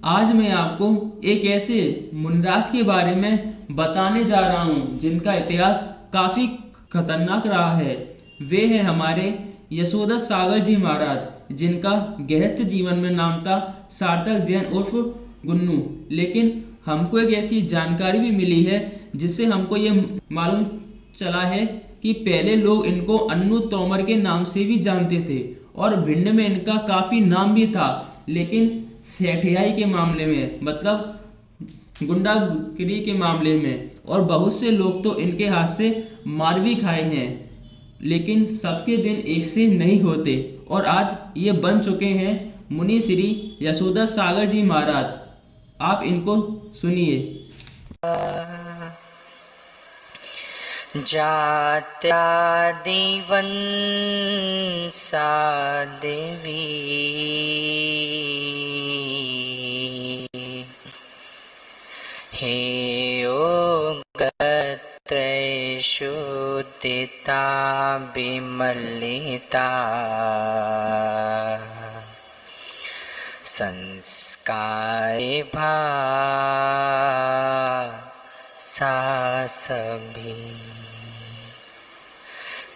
आज मैं आपको एक ऐसे मुनिराज के बारे में बताने जा रहा हूँ जिनका इतिहास काफी खतरनाक रहा है। वे हैं हमारे यशोदा सागर जी महाराज, जिनका गृहस्थ जीवन में नाम था सार्थक जैन उर्फ गुन्नू। लेकिन हमको एक ऐसी जानकारी भी मिली है जिससे हमको ये मालूम चला है कि पहले लोग इनको अन्नू तोमर के नाम से भी जानते थे और भिंड में इनका काफी नाम भी था। लेकिन सेठियाई के मामले में, मतलब गुंडागिरी के मामले में, और बहुत से लोग तो इनके हाथ से मार भी खाए हैं। लेकिन सबके दिन एक से नहीं होते और आज ये बन चुके हैं मुनि श्री यशोदा सागर जी महाराज। आप इनको सुनिए। जात्यादिवंसा देवी हेयोगत्रैषुदिता विमलिता संस्कारे सा सभी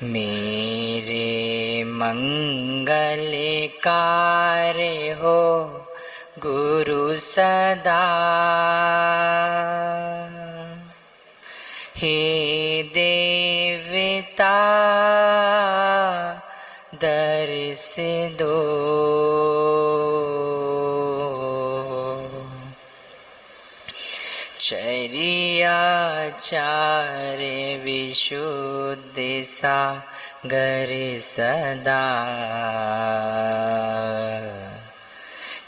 मेरे मंगल कार्य हो गुरु सदा। हे देवता दर्श दो, चर्याचार्य विशुद्ध सागर सदा।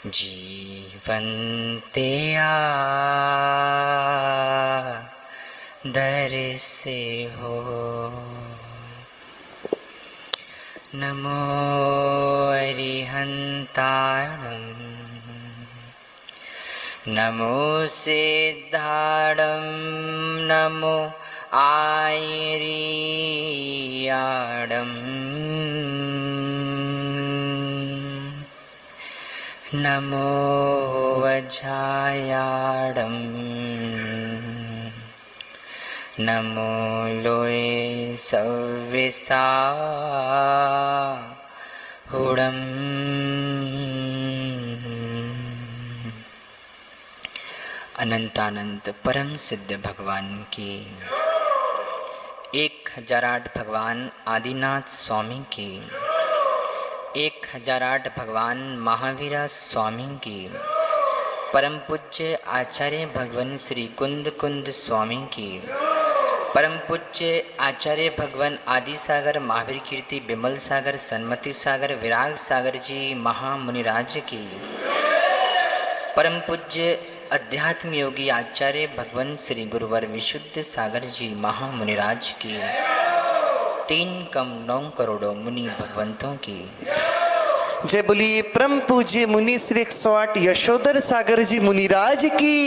जीवन्त्या दर्श हो। नमो अरिहन्ताणं, नमो सिद्धाणं, नमो आयर्याणं, नमो वज्रायाणं, नमो लोये सव्यसाहुणम्। अनंतानंत परम सिद्ध भगवान की, 1008 भगवान आदिनाथ स्वामी की, 1008 भगवान महावीरा स्वामी की, परम पूज्य आचार्य भगवान श्री कुंद कुंद स्वामी की, परम पूज्य आचार्य भगवान आदि सागर महावीर कीर्ति विमल सागर सन्मति सागर विराग सागर जी महामुनिराज की, परम पूज्य अध्यात्म योगी आचार्य भगवान श्री गुरुवर विशुद्ध सागर जी महामुनिराज की, 3,9 करोड़ों मुनि भगवंतों की जय बोलिए। परम पूज्य मुनि श्री 108 यशोधर सागर जी मुनिराज की,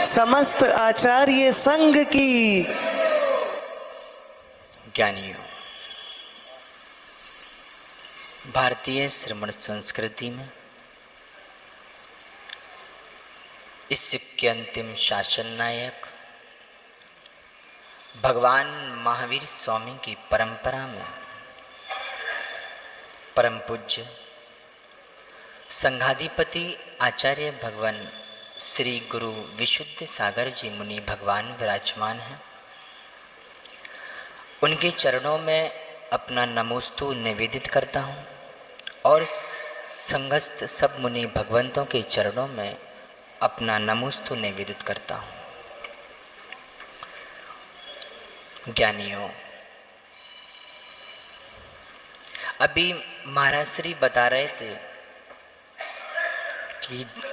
समस्त आचार्य संघ की। ज्ञानियों, भारतीय श्रमण संस्कृति में इस के अंतिम शासन नायक भगवान महावीर स्वामी की परंपरा में परम पूज्य संघाधिपति आचार्य भगवान श्री गुरु विशुद्ध सागर जी मुनि भगवान विराजमान हैं। उनके चरणों में अपना नमोस्तु निवेदित करता हूँ और संगस्त सब मुनि भगवंतों के चरणों में अपना नमोस्तु निवेदित करता हूँ। ज्ञानियों, अभी महाराज श्री बता रहे थे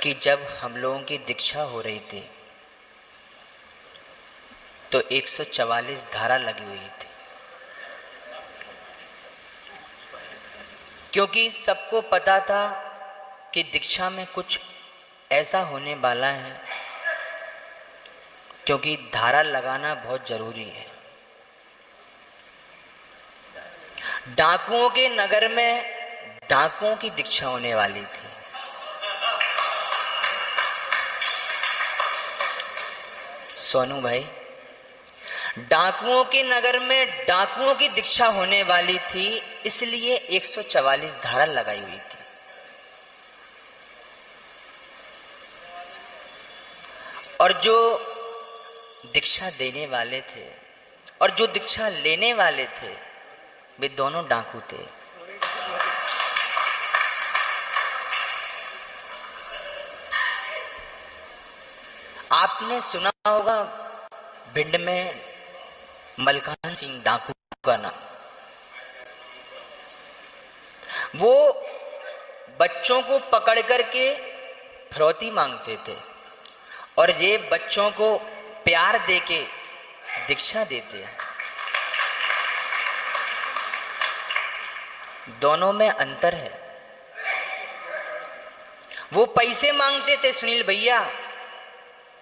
कि जब हम लोगों की दीक्षा हो रही थी तो 144 धारा लगी हुई थी, क्योंकि सबको पता था कि दीक्षा में कुछ ऐसा होने वाला है, क्योंकि धारा लगाना बहुत जरूरी है। डाकुओं के नगर में डाकुओं की दीक्षा होने वाली थी। सोनू भाई, डाकुओं के नगर में डाकुओं की दीक्षा होने वाली थी, इसलिए 144 धारा लगाई हुई थी। और जो दीक्षा देने वाले थे और जो दीक्षा लेने वाले थे, वे दोनों डाकू थे। आपने सुना होगा भिंड में मलकान सिंह डाकू का नाम। वो बच्चों को पकड़ करके फिरौती मांगते थे और ये बच्चों को प्यार देके दीक्षा देते हैं। दोनों में अंतर है। वो पैसे मांगते थे सुनील भैया,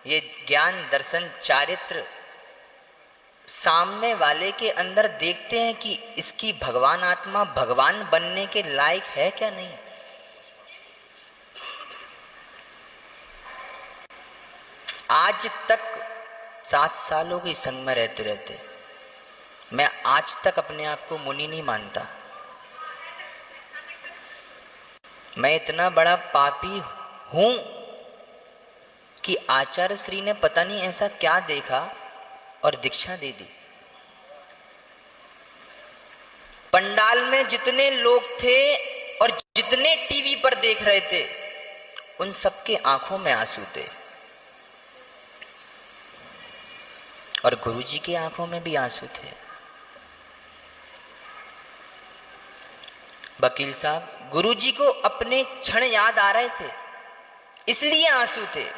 ये ज्ञान दर्शन चारित्र सामने वाले के अंदर देखते हैं कि इसकी भगवान आत्मा भगवान बनने के लायक है क्या नहीं। आज तक 7 सालों के संग में रहते रहते मैं आज तक अपने आप को मुनि नहीं मानता। मैं इतना बड़ा पापी हूं कि आचार्य श्री ने पता नहीं ऐसा क्या देखा और दीक्षा दे दी। पंडाल में जितने लोग थे और जितने टीवी पर देख रहे थे, उन सबके आंखों में आंसू थे और गुरुजी की आंखों में भी आंसू थे। वकील साहब, गुरुजी को अपने क्षण याद आ रहे थे, इसलिए आंसू थे,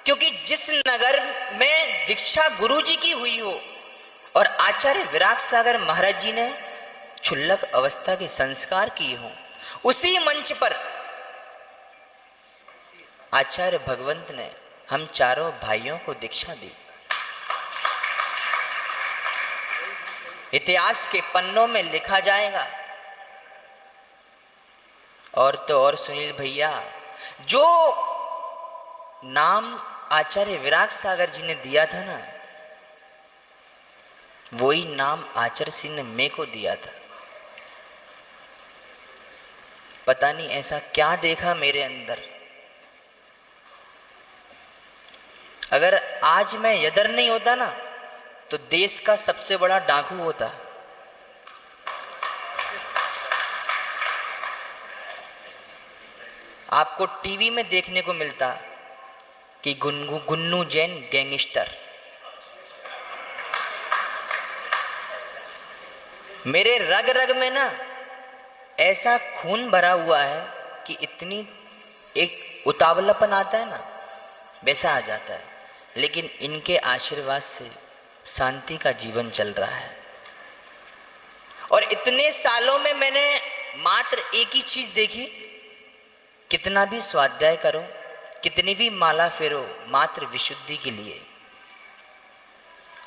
क्योंकि जिस नगर में दीक्षा गुरुजी की हुई हो और आचार्य विराग सागर महाराज जी ने क्षुल्लक अवस्था के संस्कार किए हों, उसी मंच पर आचार्य भगवंत ने हम चारों भाइयों को दीक्षा दी। इतिहास के पन्नों में लिखा जाएगा। और तो और सुनील भैया, जो नाम आचार्य विराग सागर जी ने दिया था ना, वही नाम आचार्य सिंह ने मेरे को दिया था। पता नहीं ऐसा क्या देखा मेरे अंदर। अगर आज मैं यदर नहीं होता ना, तो देश का सबसे बड़ा डाकू होता। आपको टीवी में देखने को मिलता कि गुन्नू जैन गैंगस्टर। मेरे रग रग में ना ऐसा खून भरा हुआ है कि इतनी एक उतावलापन आता है ना, वैसा आ जाता है। लेकिन इनके आशीर्वाद से शांति का जीवन चल रहा है। और इतने सालों में मैंने मात्र एक ही चीज देखी, कितना भी स्वाध्याय करो, कितनी भी माला फेरो, मात्र विशुद्धि के लिए।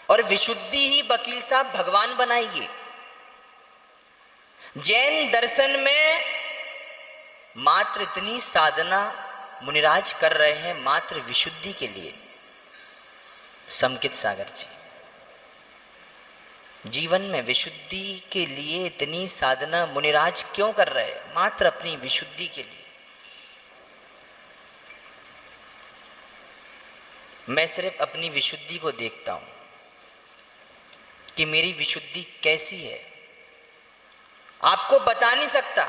और विशुद्धि ही वकील साहब भगवान बनाएगी। जैन दर्शन में मात्र इतनी साधना मुनिराज कर रहे हैं, मात्र विशुद्धि के लिए। समकित सागर जी जीवन में विशुद्धि के लिए इतनी साधना मुनिराज क्यों कर रहे हैं? मात्र अपनी विशुद्धि के लिए। मैं सिर्फ अपनी विशुद्धि को देखता हूं कि मेरी विशुद्धि कैसी है। आपको बता नहीं सकता।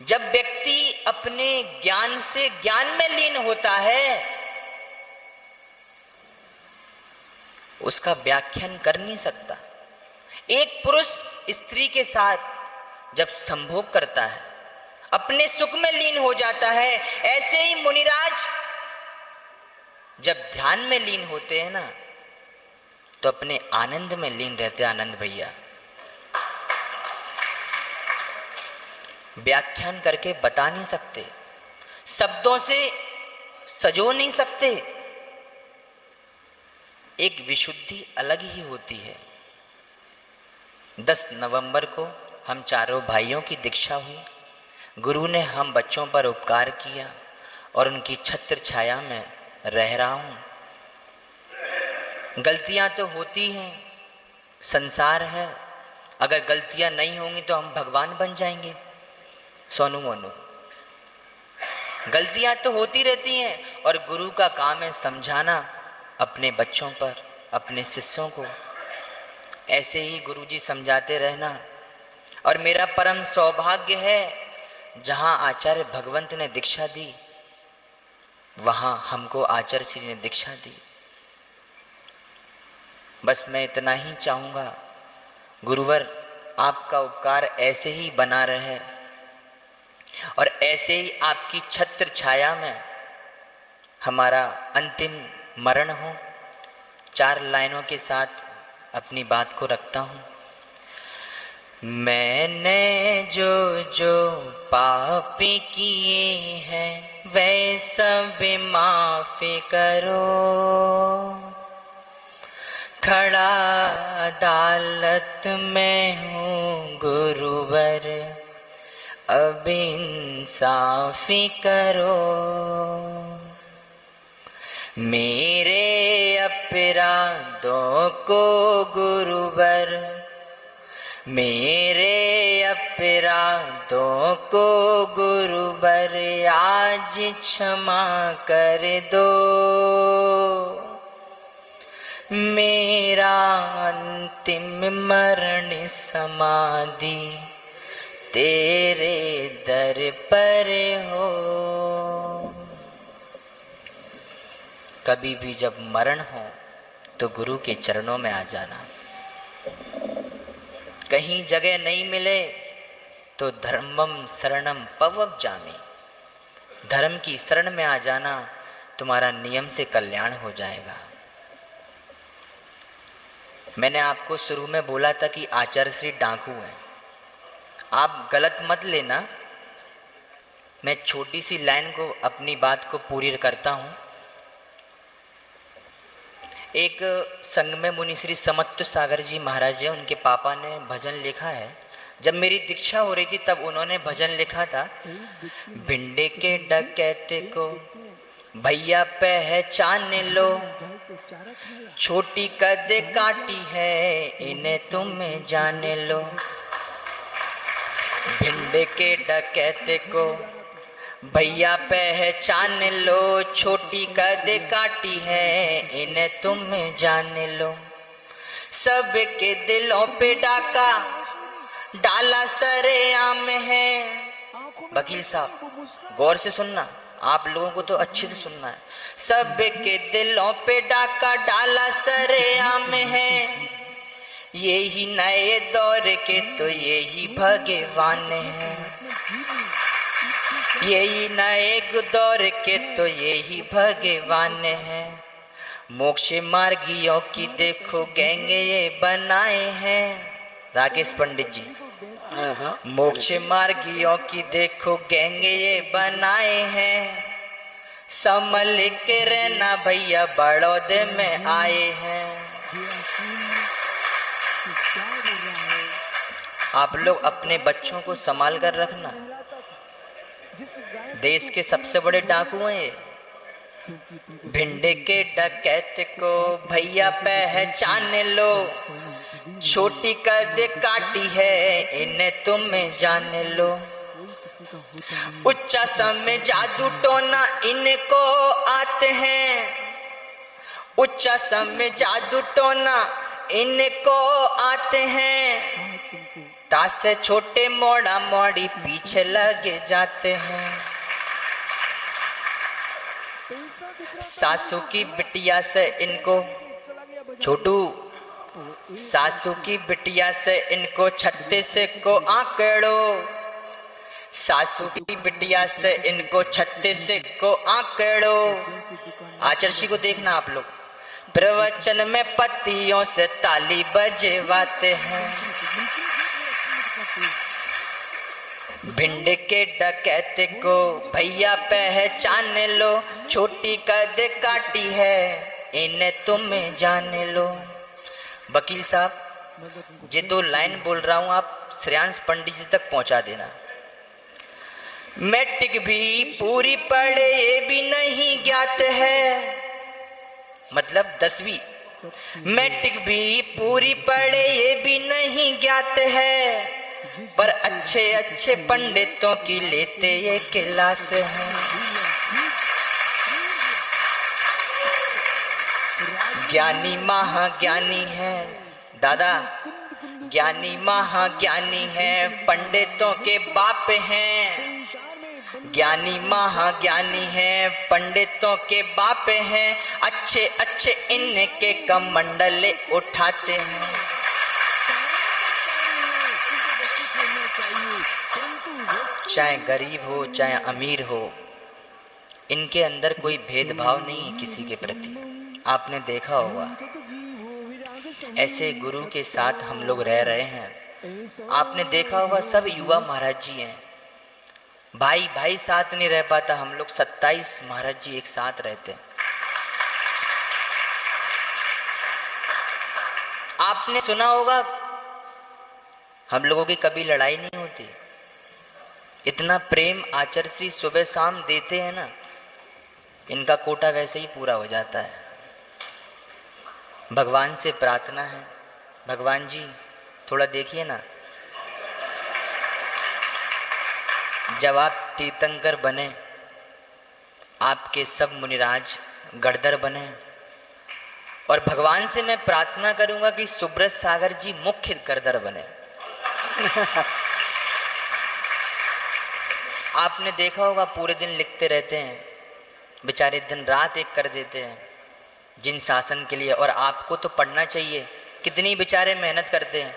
जब व्यक्ति अपने ज्ञान से ज्ञान में लीन होता है, उसका व्याख्यान कर नहीं सकता। एक पुरुष स्त्री के साथ जब संभोग करता है, अपने सुख में लीन हो जाता है, ऐसे ही मुनिराज जब ध्यान में लीन होते हैं ना, तो अपने आनंद में लीन रहते हैं। आनंद भैया व्याख्यान करके बता नहीं सकते, शब्दों से सजो नहीं सकते। एक विशुद्धि अलग ही होती है। 10 नवंबर को हम चारों भाइयों की दीक्षा हुई। गुरु ने हम बच्चों पर उपकार किया और उनकी छत्र छाया में रह रहा हूं। गलतियां तो होती हैं, संसार है, अगर गलतियां नहीं होंगी तो हम भगवान बन जाएंगे। सोनू मोनू, गलतियां तो होती रहती हैं और गुरु का काम है समझाना अपने बच्चों पर, अपने शिष्यों को। ऐसे ही गुरुजी समझाते रहना। और मेरा परम सौभाग्य है, जहाँ आचार्य भगवंत ने दीक्षा दी वहाँ हमको आचार्य श्री ने दीक्षा दी। बस मैं इतना ही चाहूँगा, गुरुवर आपका उपकार ऐसे ही बना रहे और ऐसे ही आपकी छत्र छाया में हमारा अंतिम मरण हो। 4 लाइनों के साथ अपनी बात को रखता हूँ। मैंने जो जो पाप किए हैं वह सब माफ करो, खड़ा अदालत में हूँ गुरुवर, अब इंसाफी करो। मेरे अपराधों को गुरुवर, मेरे अपराधों को गुरुवर आज क्षमा कर दो। मेरा अंतिम मरण समाधि तेरे दर पर हो। कभी भी जब मरण हो तो गुरु के चरणों में आ जाना। कहीं जगह नहीं मिले तो धर्मम शरणम पवब्जामि, धर्म की शरण में आ जाना, तुम्हारा नियम से कल्याण हो जाएगा। मैंने आपको शुरू में बोला था कि आचार्य श्री डाकू हैं, आप गलत मत लेना। मैं छोटी सी लाइन को अपनी बात को पूरी करता हूँ। एक संघ में मुनि श्री समत्व सागर जी महाराज है, उनके पापा ने भजन लिखा है। जब मेरी दीक्षा हो रही थी तब उन्होंने भजन लिखा था, भिंडे के डकैते को भैया पहचान लो, छोटी कद काटी है इन्हें तुम जान लो। भिंडे के डकैते को भैया पहचान लो, छोटी कद काटी है इन्हें तुम जान लो। सबके दिलों पे डाका डाला सरेआम है। वकील साहब गौर से सुनना, आप लोगों को तो अच्छे से सुनना है। सबके दिलों पे डाका डाला सरेआम है, यही नए दौर के तो यही भगवान है, यही नए दौर के तो यही भगवान है। मोक्ष मार्गियों की देखो गैंग ये बनाए हैं। राकेश पंडित जी, मोक्ष मार्गियों की देखो गैंग ये बनाए हैं। संभल के रहना भैया बड़ौदे में आए हैं। आप लोग अपने बच्चों को संभाल कर रखना, देश के सबसे बड़े डाकू हैं ये। भिंडे के डकैत को भैया पहचान लो, छोटी कद काटी है इन्हें तुम जान लो। उच्चा समय जादू टोना इनको आते हैं, उच्चा समय जादू टोना इनको आते हैं। ताश से छोटे मोड़ा मोड़ी पीछे लगे जाते हैं। सासू की बिटिया से इनको छोटू, सासू की बिटिया से इनको 36 को आंकड़ो, सासू की बिटिया से इनको 36 को आंकड़ो। आचर्षी को देखना आप लोग, प्रवचन में पतियों से ताली बजवाते हैं। भिंड के डकैते को भैया पहचान लो, छोटी कद काटी है इन्हें तुम जान लो। वकील साहब ये 2 लाइन बोल रहा हूं, आप श्रेयांश पंडित जी तक पहुंचा देना। मैट्रिक भी पूरी पढ़े ये भी नहीं ज्ञात है, मतलब 10वीं मैट्रिक भी पूरी पढ़े ये भी नहीं ज्ञात है, पर अच्छे अच्छे पंडितों की लेते ये क्लास है। ज्ञानी महाज्ञानी है दादा, ज्ञानी महाज्ञानी है, पंडितों के बाप हैं। ज्ञानी महाज्ञानी है, पंडितों के बाप हैं, अच्छे अच्छे इनके कमंडल उठाते हैं। चाहे गरीब हो चाहे अमीर हो, इनके अंदर कोई भेदभाव नहीं है किसी के प्रति। आपने देखा होगा ऐसे गुरु के साथ हम लोग रह रहे हैं। आपने देखा होगा सब युवा महाराज जी हैं, भाई भाई साथ नहीं रह पाता, हम लोग 27 महाराज जी एक साथ रहते हैं। आपने सुना होगा हम लोगों की कभी लड़ाई नहीं होती। इतना प्रेम आचार्य श्री सुबह शाम देते हैं ना, इनका कोटा वैसे ही पूरा हो जाता है। भगवान से प्रार्थना है, भगवान जी थोड़ा देखिए ना, जब आप तीर्थंकर बने, आपके सब मुनिराज गड़दर बने, और भगवान से मैं प्रार्थना करूंगा कि सुब्रत सागर जी मुख्य गड़दर बने। आपने देखा होगा पूरे दिन लिखते रहते हैं, बेचारे दिन रात एक कर देते हैं जिन शासन के लिए, और आपको तो पढ़ना चाहिए। कितनी बेचारे मेहनत करते हैं,